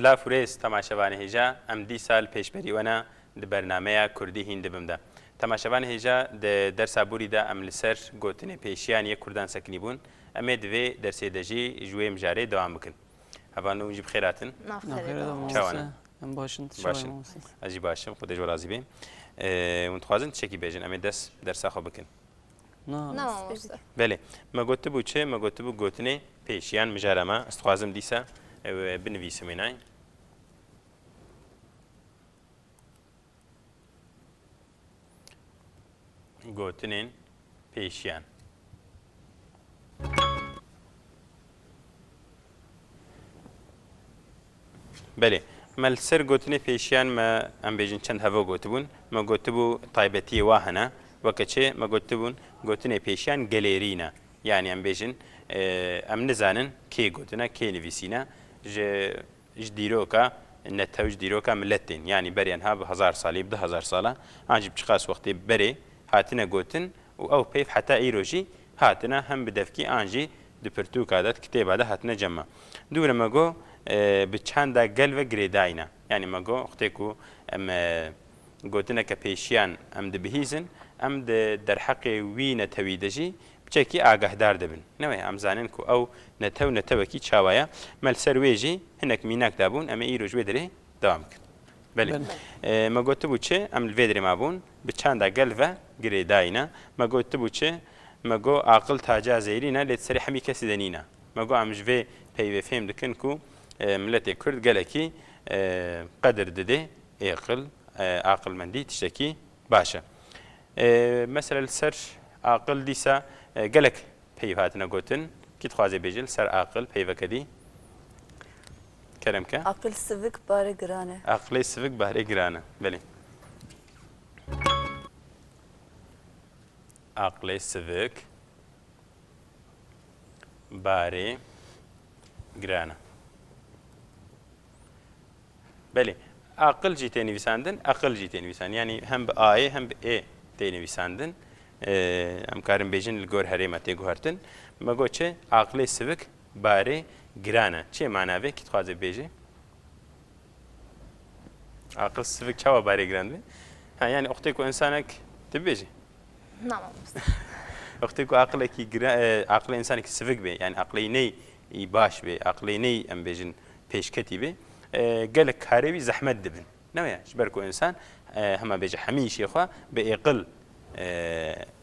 سلاف ورێز تەماشەوانی هێژا ئەم دی سال پێشبەریوەنە بەرنامەیە کوردی هیند بمدا تەماشەوانی هێژا دەرسا بووریدا ئەم لەسەر گوتنێ پێشیان یەک کوردان سەکنی بوون ئەمێ دەوێ دەرسێ دەژی ژوێ مژارێ دەوام بکەن هەڤان و جیب خێراتن چاوانە باشن ئەجی باشم خودی جۆرازی بێ ونتخوازن چێکی بێژن ئەمێ دەست دەرسا خۆ بکەن بەێ مەگوتە بوو چێ مەگوتە بوو گوتنێ پێشیان مژارەمە ئەستخوازم دیسە بنویسم هێنای گوتنێن پێشیان بەێ مەلسەر گوتنێ پێشیان ئەم بێژن چەند هەڤە گوتبوون مە گوتبوو تایبەتی وا هەنا وەکە چێ مە گوتبوون گوتنێ پێشیان گەلێرینە یعنی ئەم بێژن ئەم نزانن کێ گوتنە کێ نویسینە ژ دیرۆکە نەتەوج دیرۆکە ملەتین ینی بەریان ها بە 1000 ساڵی بدە 1000 ساڵە ئاجی بچقاس وەختی بەرێ هاتنە گوتن و ئەو پێیف حتا ئیرۆژی هاتنە هەم بدەفکی ئانجی دپرتو کادەت کتێبادە هاتنە جەمە دوورە مەگۆ بچاندا گەلوە گرێداینە ینی مەگۆ وختێک و ئەم گوتنەکە پێشیان ئەم دبهیزن ئەم دەرحەقێ وی نەتەوی دەژی بچێکی ئاگەهدار دەبن نەوەی ئەمزانن و ئەو نەتەوەکی چاوایە مەلسەر وێژی هەنێک میناکدا بوون ئەمە ئیرۆژ وێ دەرێ دەوام کرد بەێ مەگوتە بوو چێ ئەم لێ درێما بوون بچاندا گەلڤە گرێداینە مەگوتە بوو چێ مەگۆ ئاقل تاجا زەیرینە لێت سەری هەمی کەسی دەنینە مەگۆ ئەمژێ پەیوێ فێم دکن و ملەتێک کورد گەلێکی قەدر دەدێ ئێقل ئاقلمەندی تشتێکی باشە مەسەر سەر ئاقل دیسە گەلک پێی هاتنە گوتن کی دخوازێ بێژل سەر ئاقل پەیوەکەدی کەرەمکە ئاقل سڤک بارێ گرانە ئاقلەی سڤک بارێ گرانە بەێ ئاقلەی سڤک بارێ گرانە بەێ ئاقل جی تێنویساندن ئەقل جی تێنویسان ینی هەم بە ئایە هەم بە ئێ تێنویساندن ئەم کارم بێژن لە گۆر هەرێمە تێگوهارتن مەگۆ چێ ئاقلەی سڤک بارێ گرانە چێ ماناوێ کی دخوازێ بێژێ ئاقل سڤک چاوە بارێ گران بێ ینی ئوختێک و ئینسانێک دەبێژێ ئوختێک و ئاقلێکی ئاقلە ئینسانێکی سڤک بێ یانی ئاقلەی نەی باش بێ ئاقلەی نەی ئەم بێژن پێشکەتی بێ گەلک کارێوی زەحمەت دەبن نەوەیە ژبەر و ئینسان هەمە بێژە هەمیشیخوا بە ئێقل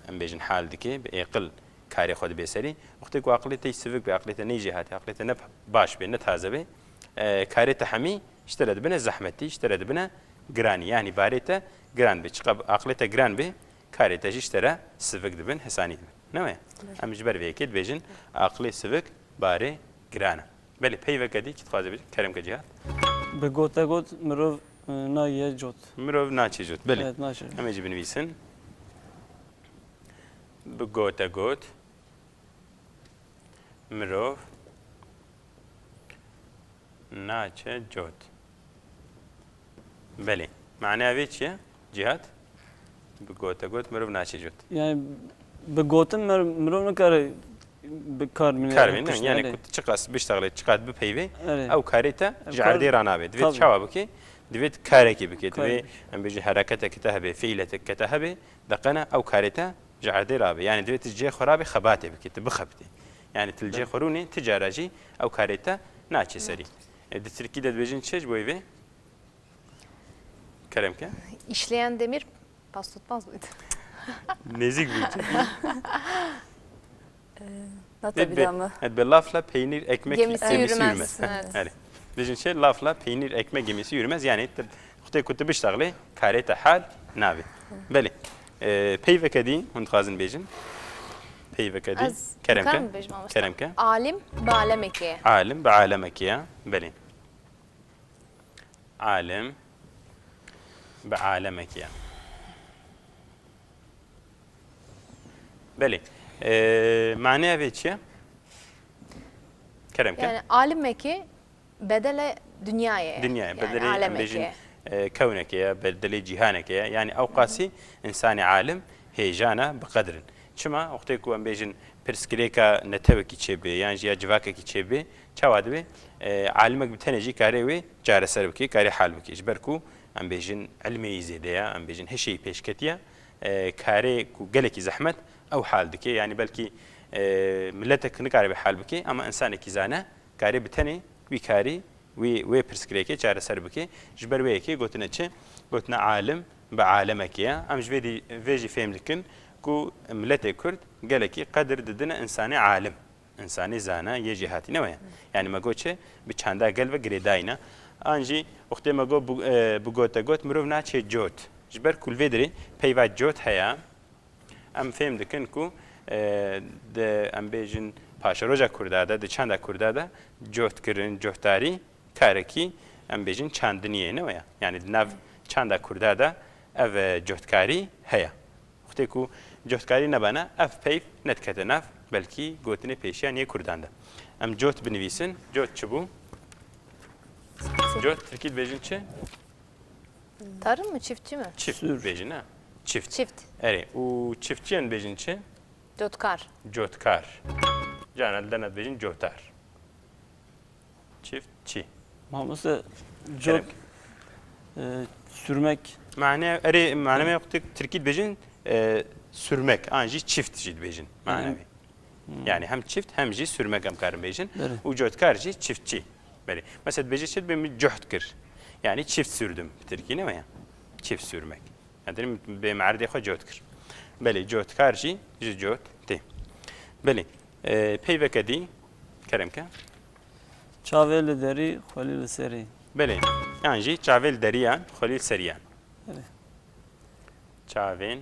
ئەم بێژن حال دکێ بە ئێقل کاری خۆ دەبێ سەری وختێک و عقلێتی سڤک بێ عقلێتە نەیژێ هاتی عقلێتە نە باش بێ نەتازە بێ کارێتە هەمی شتە دەبنە زەحمەتی شتە دەبنە گرانی ینی بارێتە گران بێ چقە عقلێتە گران بێ کارێتەژی شتەرە سڤک دەبن هەسانی دەبن نەوەیە ئەمیش بەرێکێت بێژن عقلێ سڤک بارێ گرانە بەێ پەیوەکەدی کی دخوازێ بێت کەرەمکە جیهات بە گۆتە گوت مرۆڤ نایە جوت مرۆڤ ناچێ جوت بەێ ئەمەجی بنویسن بگۆتە گوت مرۆڤ ناچە جوت بەێ معناوێ چییە جیهات بگۆتە گوت مرۆڤ ناچێ جوت یعنی بگۆتن مرۆڤ نەکارێ کاربێن یعنی چ قەس بشتغلێت چقات بپەیوێ ئەو کارێتە ژاردێ ڕنابێت دەوێت چاوە بکەی دەوێت کارێکی بکەیت وێ ئەم بێژی هەرەکەتێکتە هەبێ فیلەتێککەتە هەبێ دەقەنە ئەو کارێتە جاردێ رابێ یعنی دەوێت جێ خۆرابێ خەباتێ بکەیت بخەبتێ یعنی تلجێ خۆرونێ تجاراژی ئەو کارێتە ناچێ سەری دەترکی دەدبێژین چێش بۆی vê Keremke? İşleyen demir pas tutmaz mıydı? Nezik bir Natabilamı. Evet, bir lafla peynir, ekmek gemisi yürümez. Evet. Bizim şey lafla peynir, ekmek gemisi yürümez. Yani kutu kutu biştagli karete hal navi. Beli. Peyvekedi, hund khazin bejin. Peyvekedi. Keremke. Keremke. Alim ba'alemekiye. Alim ba'alemekiye. Beli. Alim ba'alemekiye. Beli. معناها في شيء كلام يعني عالم مكي بدل دنياي دنيا يعني بدل عالمك بيجن كونك يا بدل جهانك يا يعني أو قاسي إنسان عالم هيجانا بقدر شما وقتكو أم بيجن برسكريكا نتوكي تشبي يعني جيا جواكي تشبي شوادبي عالمك بتنجي كاريوي جار سربكي كاري حالبكي إجبركو أم بيجن علمي زيديا أم بيجن هشي بيشكتيا كاري كو جلكي زحمت أو حال دكي يعني بلكي ملتك نكاري بحال بكي أما إنسانك زانا كاري بتني ويكاري وي برسكريكي جار سربكي جبر ويكي قلتنا تشي قلتنا عالم بعالمك يا أم جبدي فيجي فهم لكن كو ملتي كرد قالكي قدر ددنا إنساني عالم إنساني زانا يجي هاتي نويا يعني ما قلتش بتشاندا قلبه قريداينا أنجي وقتی ما قلت بقوت قوت مروف ناتش جوت جبر كل فيدري بيفات جوت هيا أم فهم دكن كو د أم بيجن باش روجا كردادا د چاندا كردادا جوت كرن جوتاري كاركي أم بيجن چاندنيه نويا يعني ناف چاندا كردادا اف جوتكاري هيا وقتی کو جوتکاری نبانه اف پیف نتکت ناف بلکی گوتنی پیشیان یه کردان ده ام جوت بنویسن جوت چه بو؟ جوت ترکید بیجن چه؟ Tarım mı çiftçi mi? Çift بیجن نه çift Çift. اره و çiftçiyen بیجن çه؟ Jotkar. جوتکار جان دنت بیجن جوتار çiftçi Mesela jot sürmek معنی اره معنی می وقتی ترکید بیجن sürmek anji çift jid bejin manevi. Yani hem çift hem jid sürmek hem karın bejin. U jotkar jid çiftçi. Böyle. Mesela bejin çift ben jotkir. Yani çift sürdüm. Türkiye ne ya? Çift sürmek. Yani be mardi xo jotkir. Böyle jotkar jid jot te. Böyle. Peyvekedi keremke. çavel deri xalil seri. Böyle. Anji çavel deriyan xalil seriyan. Evet. Çaven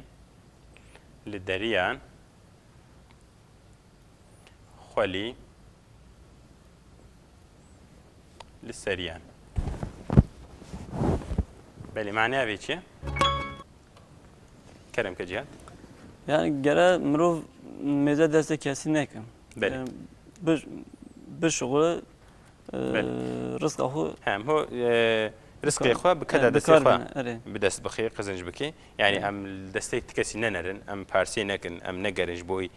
للدريان خولي للسريان بلي معناها بيتشي كلام كجهات Yani gere mirov meze deste kesin nekim. بلي Yani bir şoğlu rızk ahu هم هو رزقي اخوة بكذا دستي اخوة اره. بدست بخير قزنج بكي يعني ام دستي تكسي ننرن ام بارسي نكن ام نقرج بوي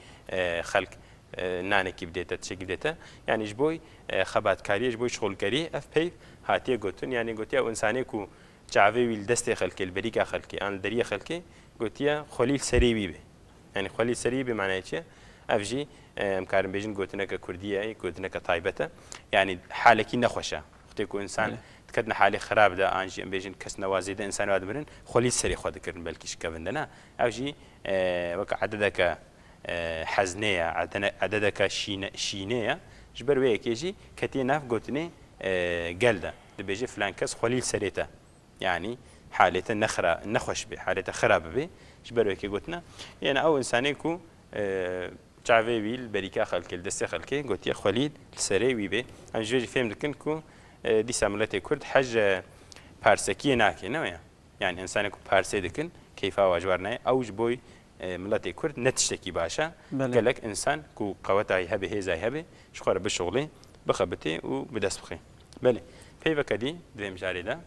خلق نانكي بديتا تشكي بديتا يعني جبوي خبات كاري جبوي شغل كاري اف بي هاتيه قوتن يعني قوتيا انساني كو جعفي ويل دستي خلقي البريكا خلقي ان الدريه خلقي قوتيا خليل سريبي به يعني خليل سريبي معناه ايش افجي مكارم بيجن قوتنا ككرديه قوتنا كطايبته يعني حالكي نخوشه وقتكو انسان كدنا حالي خراب ده انجي بيجن كس نوازي ده انسان واد مرن خلي سري خد كرن بلكي شكبندنا اوجي وك عددك حزنيه عددك شينيه جبر ويكيجي كتي ناف قوتني قلده ده بيجي فلان كس خلي سريته يعني حالته نخره نخوش به حالته خراب به جبر ويكي قوتنا يعني او انسانيكو جعفي ويل بريكا خلك الدست خلكي قوتي خليل سري وي به انجي فهم لكنكو دیسا ملت کرد حج پارسکی ناکی نویا يعني انسان کو پارسی دکن کیفا واجبار نه اوج بوی ملت کرد نتشتکی باشه قالك انسان کو قوتای هبه هزای هبه شخوره بشغله بخبته و بدست بخي بله پیوه کدی دویم جاری ده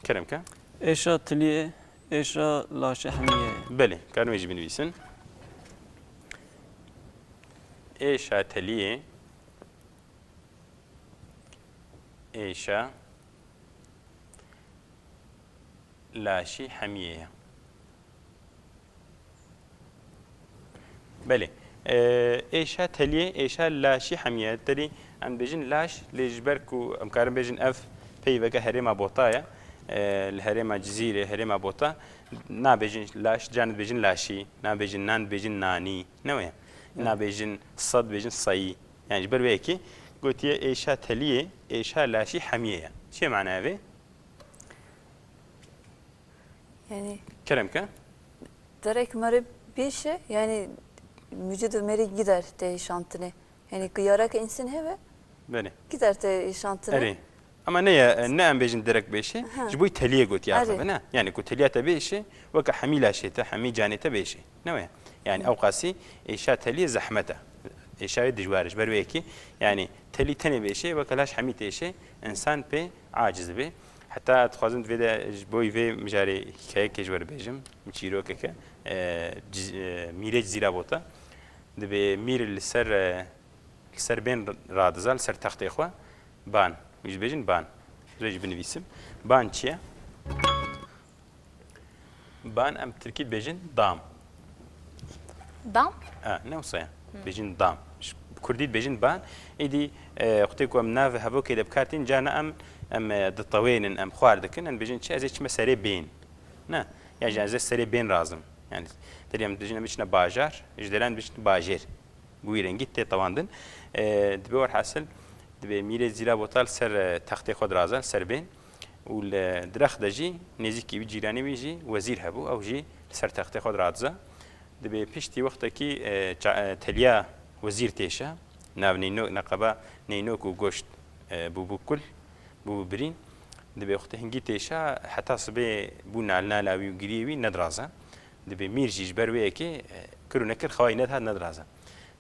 کرم که eşa tiliye eşa laşe hamiye. بله کارم يجي بنويسن ايشا تليه ايشا لاشي حمية بله ايشا تليه ايشا لاشي حمية تري ام بيجن لاش ليجبركو امكارم بيجن اف بيفك هريما بوطايا الهريما جزيرة هريما بوطا نا بيجن لاش جانب بيجن لاشي نا بيجن نان بيجن ناني نويا نا بيجن صد بيجن صي يعني جبر ويكي قلت يا ايشا تليه ايشا لاشي حمية شو معناه به؟ Yani كلامك direkt mari bir şey yani vücudu meri gider de şantını. Yani kıyarak insin heve بله gider de şantını. اري اما نيا نعم بيجن درك بيشي جبوي تليه قلت يا أري. بنا يعني كنت تليه بيشي وك حمي لاشي حمي جاني بيشي نويا يعني او قاسي ايشا تليه زحمته إشارة دجوارش برويكي يعني تلي تاني بيشي وكلاش حميت إشي إنسان بي عاجز به حتى تخازن فيدا بوي في مجاري حكاية كجور بيجم مشيرو كك ميرج زيرا بوتا دبي مير السر بين رادزال سر تخت إخوة بان ويش بيجن بان زوج بنفيسم بان چيا بان ام تركيد بيجن دام دام نوصيا بيجن دام كرديد بيجن بان ايدي اختيكو ام ناف هبو كده بكارتين جانا ام دطوين ام خواردكن ان بيجن شي ازيش مساري بين نا يعني ازيش سري بين رازم يعني تريم بيجن مشنا باجار اجدلان بيجن باجير بويرن جيت طواندن دبور حاصل دبي ميري زيرا بوتال سر تختي خود رازل سر بين والدرخ دجي نزيكي بجيراني بيجي وزير هبو او جي سر تختي خود رازا دبي بيشتي وقتكي تليا وزير تيشا ناو نينو نقبا نينوك وغوشت بو كل بو برين دبي وقت هنجي تيشا حتى صبي بو نالنا لاوي وغريوي ندرازا دبي مير جيج برويكي كرو نكر خواينات هاد ندرازا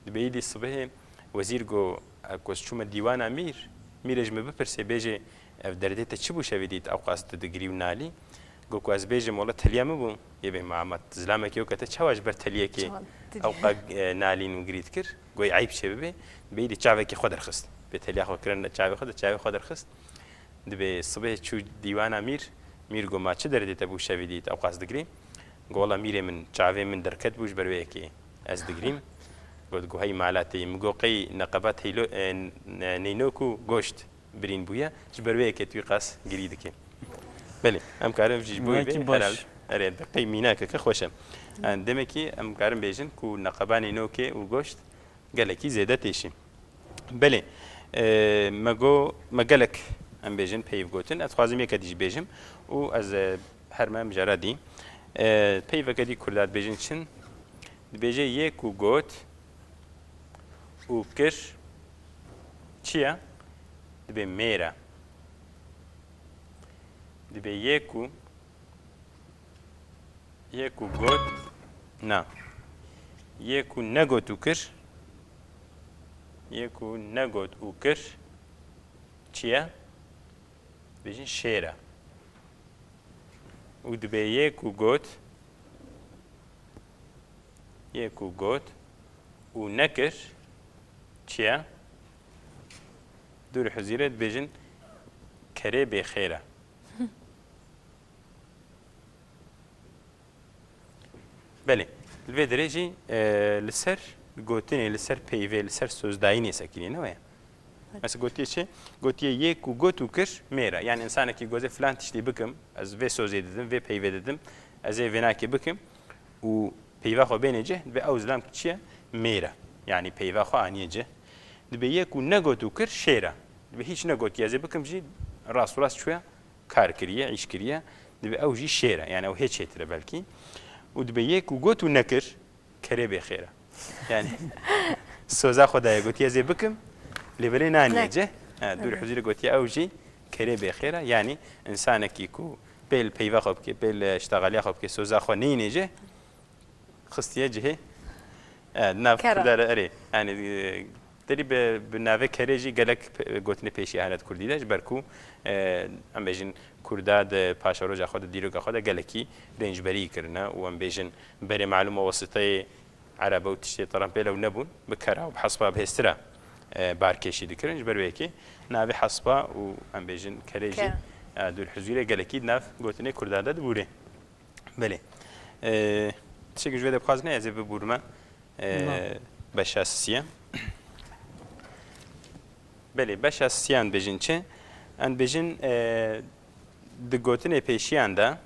دبي يدي الصبح وزير جو كوستشوم الديوان ميرج مبپرسي بيجي دردت تشبو شويديت او قاست دغري ونالي جو كواز بيجي مولا تليام بو يبي معمت زلامك يو كتا چواج بر تليكي او قا نالين وغريت كر جو عيب شبه بيدي چاوكي خود رخصت بتليا خو كرن چاوي خود رخصت دبي الصبح چو ديوان مير جو ما چه دردت ابو شويديت او قاست دغري قولا ميري من چاوي من دركت بوش برويكي از دغريم قلت هاي مالاتي مقوقي نقبات هيلو نينوكو غوشت برين بويا جبروي كتوي قاس جريدك بله ام كارم جيج بوي بحلال اريد دقي ميناك كخوشم عندمكي ام كارم بيجن كو نقباني نوكي وغوشت قالكي زيادتيشي بله مقالك ام بيجن بيف غوتن اتخوازم يكديج بيجم و از هرما مجردي بيف كدي كردات بيجن شن بيجي يكو غوت و کر چیه؟ دبی میرا دبی یکو گوت نه یکو نگوت و کر یکو نگوت و کر چیه؟ بیشین شیره و دبی یکو گوت و نکر چیه؟ دور حزیرت بیجن کره بخیره بله الوی درجی لسر گوتنی لسر پیوی لسر سوزداینی سکینی نوه مثلا گوتیه چه؟ گوتیه یک و گوتو کر میره یعنی انسان که گوزه فلان تشتی بکم از وی سوزی دادم وی پیوی دادم از وی ناکی بکم و پیوه خو بینجه به اوزلام چیه؟ میره يعني بيفا خو انيجه دبي يكو نغوتو كر شيرا دبي هيش نغوت يازي بكم جي راس شويه كار كريه عيش كريه دبي او جي شيرا يعني او هيك ترى بلكي ودبي يكو غوتو نكر كري بخيره يعني سوزا خدايا غوت يازي بكم لبلي نانيجه دور حزيره غوت يا او جي كري بخيره يعني انسانك يكو بيل بيفا خو بكي بيل اشتغاليا خو بكي سوزا خو نينيجه خستيه جهه ناف كردار اري يعني دري بناوه كريجي قالك قوتني بيشي هالات كردي داش بركو ام بيجن كرداد باشاروجا خود ديروغا خود قالكي رينج بري كرنا وام بيجن بري معلومه وسطي عربه وتشتي طرمبه لو نبون بكرا وبحسبه بهسترا باركيشي دكرنج برويكي ناوي حسبه وام بيجن كريجي دول حزيره قالكي ناف قوتني كرداد بوري بله تشكي جوده بخازنه از بورما باش اساسيه بله باش اساسيان بجن چه ان بجن دگوتنه پیشیان دا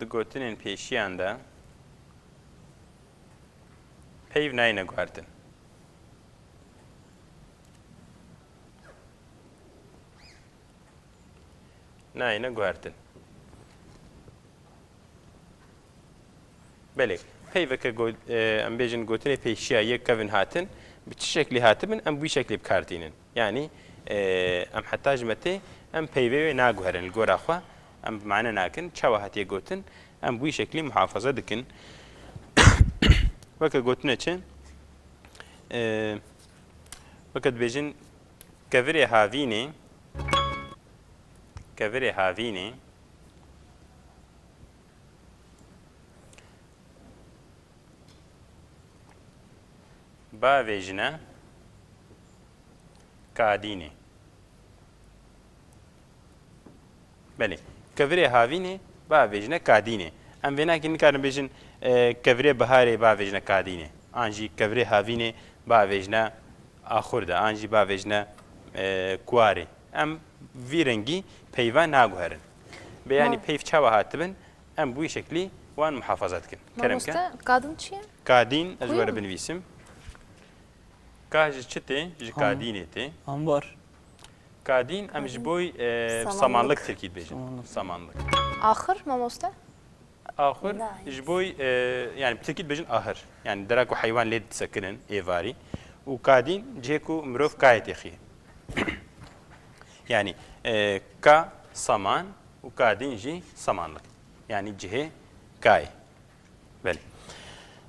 دگوتنین پیشیان دا پیو ناینه گواردن ناینه گواردن بله پیوکه ام بیجن گوتنی پیشیا یک کون هاتن به چه شکلی هاتن ام بوی شکلی بکارتینن یعنی ئەم حتاژمەتێ ئەم پەیوێ ناگوهرن گۆراخوا ئەم معنە ناکەن چاوە هەتیە گوتن ئەم بووی شکلی محافظە دکن وەکە گوتنە چێ وەکە دبێژن کەڤرێ هاڤینێ باوێژنە کادینێ بەێ کەڤرێ هاڤینێ باوێژنە کادینێ ئەم وێ ناکە نکارن بێژن کەڤرێ بەهارێ باوێژنە کادینێ ئانژی کەڤرێ هاڤینێ باوێژنە ئاخوردا ئانژی باوێژنە کوارێ ئەم ڤیرەنگی پەیوان ناگوهرن بەیانی پەیف چاوە هاتبن ئەم بووی شکلی وان محافظەتکن کەرمکە Kadın çiye? کادین ئەز وەرە بنویسم کاژ چ تێ ji کادینێ تێ Ambar. کادین ئەم ji بۆی سەمانلک ترکیت بێژن سەمانلک Ahır mamoste? آخر ji بۆی yani ترکیت بێژن ئاهر yani دەراک و حیوان لێ دسەکردن ئێواری و کادین جێک و مرۆڤ کایە تێخیە yani ka saman û kadîn jî samanlik yani cihê kayê belê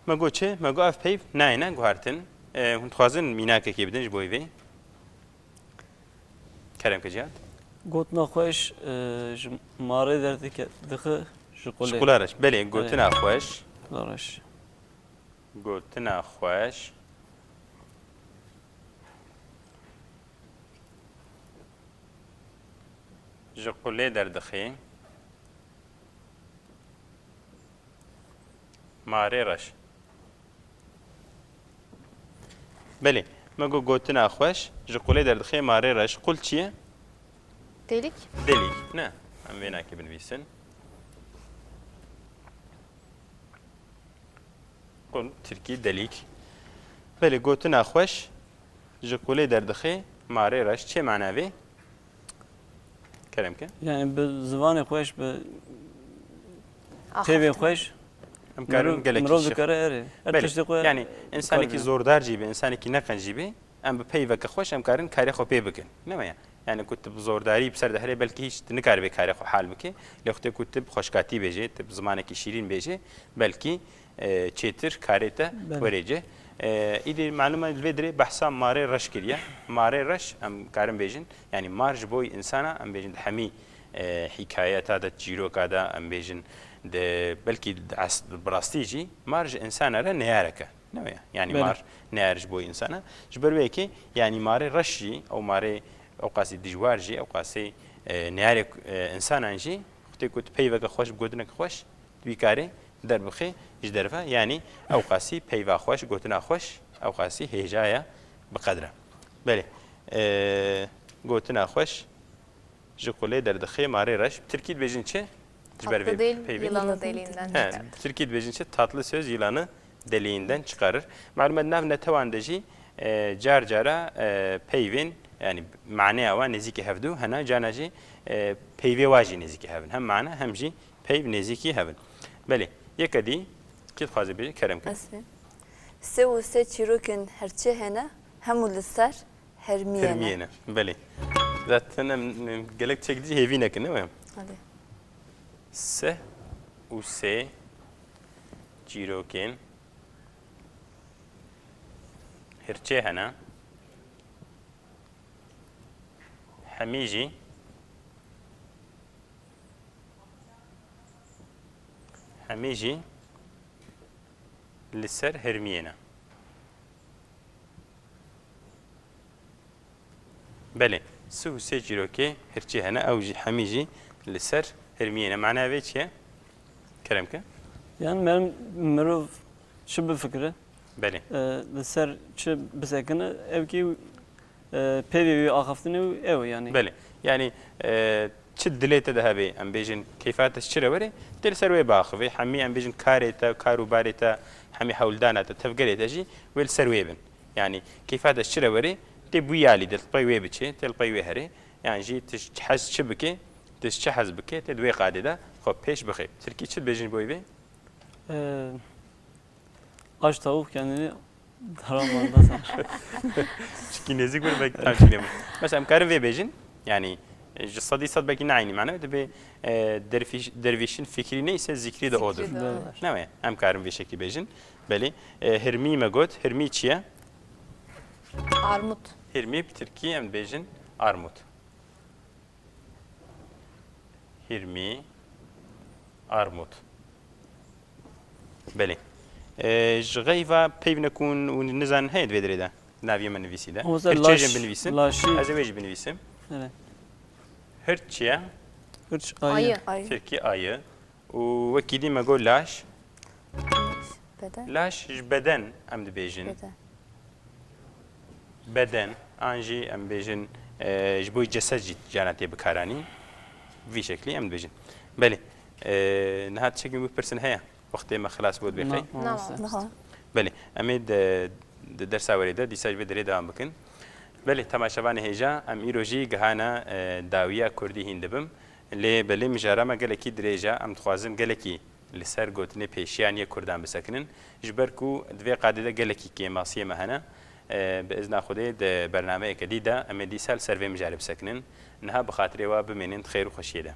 me got çê me got ev peyv nayêne guhartin hûn dixwazin mînakekê bidin ji bo vê kerem keciyat Gotna xweş ji marê derdike dixi ji ji qulê. qula reş belê gotina xweş Reş. gotina xweş ji qulê derdixê marê reş belê me got gotina xweş ji qulê derdixê marê reş qul çi ye Delik. delîk ne em vê nakê binivîsin qul tirkî delîk belê gotina xweş ji qulê derdixê marê reş çê mana vê kerem ke Yani bi zivanê xweş bi Ahır. tevê xweş em karin gelekî mirov şix dikare erê. Her belê tiştê xwe yani insanekî zordar jî be insanekî neqen jî be em bi peyveke xweş em karin karê xwe pê bikin neme yani ku tu bi zordarî bi ser deherê belkî hiç tu nikarî vê karê xwe hal bike lê xwe ku tu bi xweşkatî bêje tu bi zimanekî şîrîn bêje belkî çêtir karê te werêce îdî malum e li vê dirê behsa marê reş kiriye marê reş em karin bêjin yani mar ji bo insana em bêjin di hemî hikayeta de çîroka da em bêjin belkî bi rastî jî mar ji insana re neyareke newê yani mar neyar ji bo insana ji ber wê yekê yani marê reş jî ew marê ew qasî dijwar jî ew qasî neyarê insanan jî xwedê ku tu peyveke xweş bi gotineke xweş wî karê derbixe ji derve yani ew qasî peyva xweş gotina xweş ew qasî hêjaya bi qedre belê gotina xweş ji qulê derdixe marê reş Tirkî dibêjin çi ji ber Tatlı vê değil, peyvê yılanı deliğinden He, çıkarır. Tirkî dibêjin çi tatlı söz yılanı deliğinden çıkarır. Malum nav netewan de jî car cara peyvên yani maneya wan nêzîkî hevdû hena cana jî peyvê wa jî nêzîkî hevin hem mana hem jî peyv nêzîkî hevin belê yekedî kî dixwaze bêje kerem kir Esê. Sê û sê çîrokên herçê hene hemû li ser hermiyene. hermiyene belê zaten em gelek çekdî hêvî nekin değil mi? Hadi. Se û sê çîrokên hirçê hene hemî jî li ser hermiyene belê si û sê çîrokê hirçê hene ew jî hemî jî li ser hermiyene mana vê çi ye kerem ke Yani benim mirov çi bifikire belê li ser çi bisekine ev ki pevê wî axaftinê ew yani. belê yani çi dilê te de hebe em bêjin keyfat te çi re were dil ser wê biaxivê hemî em bêjin karê te karûbarê te hemî hewldana te tevgerê te jî wê li ser wê bin yani keyfat te çi re were tê bûyalî dil pey wê biçe tê li pey wê herê yani jî tu hez çi bike tu çi hez bike tê di wê qadê de xwe pêş bixe Tirkî çi dibêjin bo wê Aç tavuk kendini Daraman da sana. Çünkü nezik bir belki tamşilem. Mesela karın ve bejin yani صدي صد belki neyni mana de dervişin fikri neyse zikri de odur. Zikri de odur. Ne mi? Hem karın ve şekli bejin. Beli hirmi me got hirmi çiye? Armut. Hirmi Türkiye em bejin armut. Hirmi armut. بله جغیفا پیو نکن و نزن هید بدری ده ناوی من نویسی ده O zaman هر چیزی بنویسم laşi. از ویج بنویسم Evet. هر چیه Hırç Ayı. ayı. Ay ترکی آیه و وکیدی مگو لاش beden. لاش بدن ام دبیجن Beden. بدن آنجی ام بیجن جبوی جسد جیت جانتی بکارانی وی شکلی ام دبیجن بله نهات شکلی بپرسن هیا وقتی ما خلاص بود بخی Naha. بله امید درس وريده دیساج بدری دوام بکن بله تماشاوان هیجا ام ایروجی گهانا داویا کردی هندبم لی بله مجارا ما گلکی دریجا ام تخوازم گلکی لسر گوتنی پیشیانی کردان بسکنن جبرکو دوی قاعده گلکی که ماسیه مهنا باذن خدا برنامه جديده ام دي سال سروي مجارب سکنن نها بخاطر و بمنن خیر و خوشیده